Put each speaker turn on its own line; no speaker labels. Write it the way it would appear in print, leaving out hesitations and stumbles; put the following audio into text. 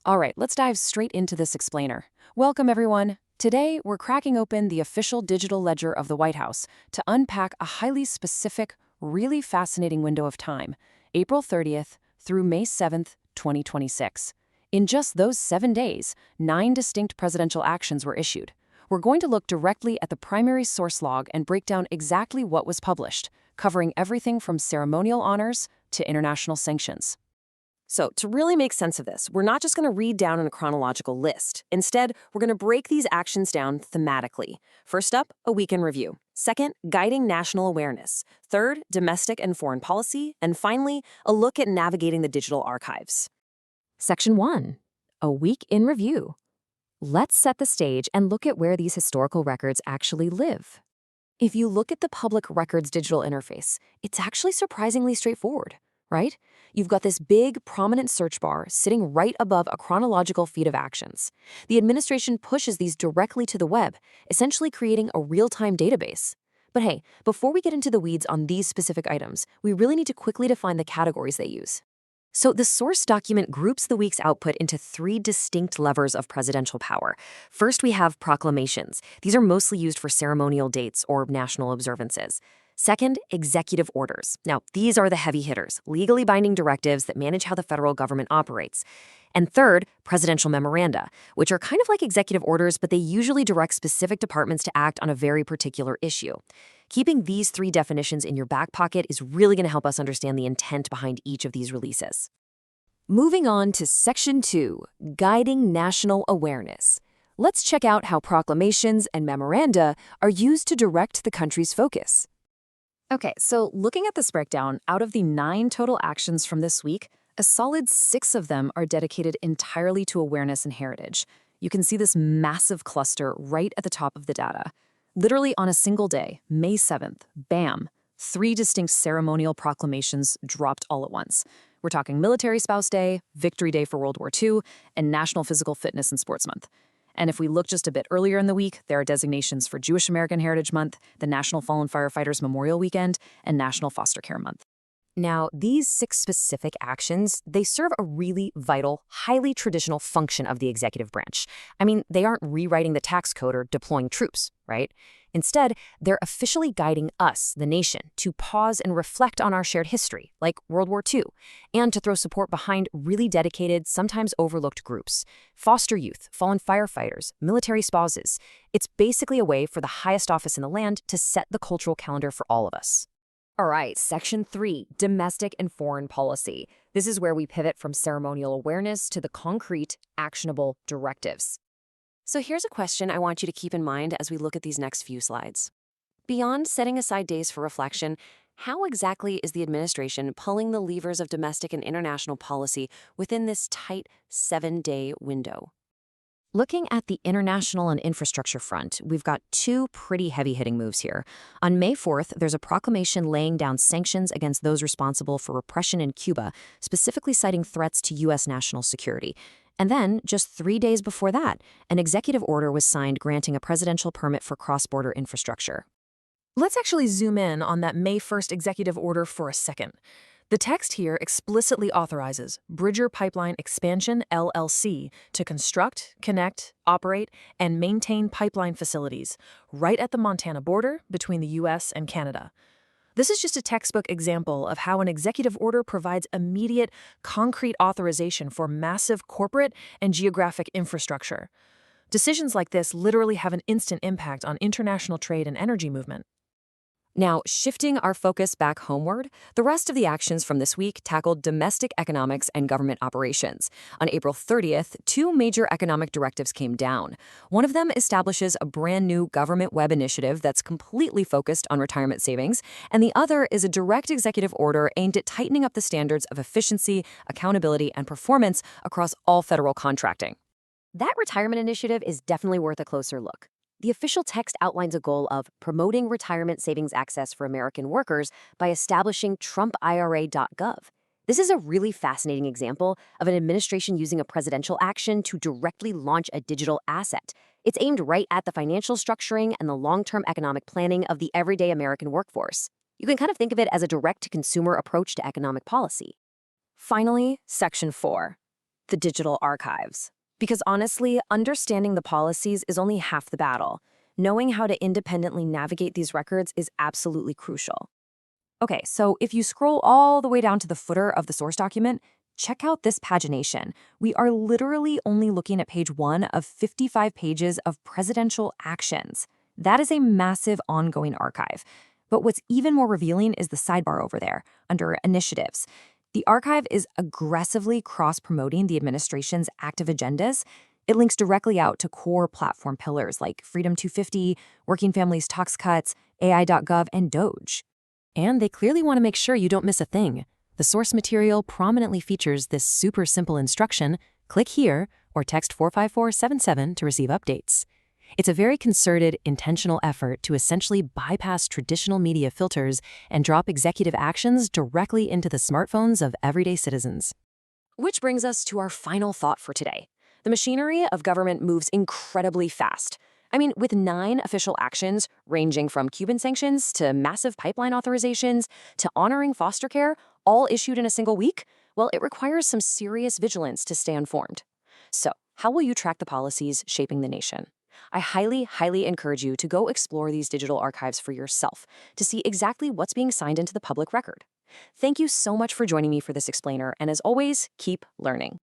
All right, let's dive straight into this explainer. Welcome, everyone. Today, we're cracking open the official digital ledger of the White House to unpack a highly specific, really fascinating window of time, April 30th through May 7th, 2026. In just those 7 days, 9 distinct presidential actions were issued. We're going to look directly at the primary source log and break down exactly what was published, covering everything from ceremonial honors to international sanctions. So, to really make sense of this, we're not just going to read down in a chronological list. Instead, we're going to break these actions down thematically. First up, a week in review. Second, guiding national awareness. Third, domestic and foreign policy. And finally, a look at navigating the digital archives. Section 1, a week in review. Let's set the stage and look at where these historical records actually live. If you look at the public records digital interface, it's actually surprisingly straightforward, right? You've got this big, prominent search bar sitting right above a chronological feed of actions. The administration pushes these directly to the web, essentially creating a real-time database. But hey, before we get into the weeds on these specific items, we really need to quickly define the categories they use. So the source document groups the week's output into 3 distinct levers of presidential power. First, we have proclamations. These are mostly used for ceremonial dates or national observances. Second, executive orders. Now, these are the heavy hitters, legally binding directives that manage how the federal government operates. And third, presidential memoranda, which are kind of like executive orders, but they usually direct specific departments to act on a very particular issue. Keeping these 3 definitions in your back pocket is really going to help us understand the intent behind each of these releases. Moving on to Section 2, guiding national awareness. Let's check out how proclamations and memoranda are used to direct the country's focus. Okay, so looking at this breakdown, out of the 9 total actions from this week, a solid 6 of them are dedicated entirely to awareness and heritage. You can see this massive cluster right at the top of the data. Literally on a single day, May 7th, bam, 3 distinct ceremonial proclamations dropped all at once. We're talking Military Spouse Day, Victory Day for World War II, and National Physical Fitness and Sports Month. And if we look just a bit earlier in the week, there are designations for Jewish American Heritage Month, the National Fallen Firefighters Memorial Weekend, and National Foster Care Month. Now, these 6 specific actions, they serve a really vital, highly traditional function of the executive branch. I mean, they aren't rewriting the tax code or deploying troops, right? Instead, they're officially guiding us, the nation, to pause and reflect on our shared history, like World War II, and to throw support behind really dedicated, sometimes overlooked groups. Foster youth, fallen firefighters, military spouses. It's basically a way for the highest office in the land to set the cultural calendar for all of us. All right, Section 3, domestic and foreign policy. This is where we pivot from ceremonial awareness to the concrete, actionable directives. So here's a question I want you to keep in mind as we look at these next few slides. Beyond setting aside days for reflection, how exactly is the administration pulling the levers of domestic and international policy within this tight 7-day window? Looking at the international and infrastructure front, we've got 2 pretty heavy-hitting moves here. On May 4th, there's a proclamation laying down sanctions against those responsible for repression in Cuba, specifically citing threats to U.S. national security. And then, just 3 days before that, an executive order was signed granting a presidential permit for cross-border infrastructure. Let's actually zoom in on that May 1st executive order for a second. The text here explicitly authorizes Bridger Pipeline Expansion LLC to construct, connect, operate, and maintain pipeline facilities right at the Montana border between the U.S. and Canada. This is just a textbook example of how an executive order provides immediate, concrete authorization for massive corporate and geographic infrastructure. Decisions like this literally have an instant impact on international trade and energy movement. Now, shifting our focus back homeward, the rest of the actions from this week tackled domestic economics and government operations. On April 30th, 2 major economic directives came down. One of them establishes a brand new government web initiative that's completely focused on retirement savings, and the other is a direct executive order aimed at tightening up the standards of efficiency, accountability, and performance across all federal contracting. That retirement initiative is definitely worth a closer look. The official text outlines a goal of promoting retirement savings access for American workers by establishing TrumpIRA.gov. This is a really fascinating example of an administration using a presidential action to directly launch a digital asset. It's aimed right at the financial structuring and the long-term economic planning of the everyday American workforce. You can kind of think of it as a direct-to-consumer approach to economic policy. Finally, Section 4.
The digital archives. Because honestly, understanding the policies is only half the battle. Knowing how to independently navigate these records is absolutely crucial.
Okay, so if you scroll all the way down to the footer of the source document, check out this pagination. We are literally only looking at page 1 of 55 pages of presidential actions. That is a massive ongoing archive. But what's even more revealing is the sidebar over there, under initiatives. The archive is aggressively cross-promoting the administration's active agendas. It links directly out to core platform pillars like Freedom 250, Working Families Tax Cuts, AI.gov, and Doge. And they clearly want to make sure you don't miss a thing. The source material prominently features this super simple instruction: click here or text 45477 to receive updates. It's a very concerted, intentional effort to essentially bypass traditional media filters and drop executive actions directly into the smartphones of everyday citizens. Which brings us to our final thought for today. The machinery of government moves incredibly fast. I mean, with 9 official actions ranging from Cuban sanctions to massive pipeline authorizations to honoring foster care, all issued in a single week, well, it requires some serious vigilance to stay informed. So, how will you track the policies shaping the nation? I highly encourage you to go explore these digital archives for yourself to see exactly what's being signed into the public record. Thank you so much for joining me for this explainer, and as always, keep learning.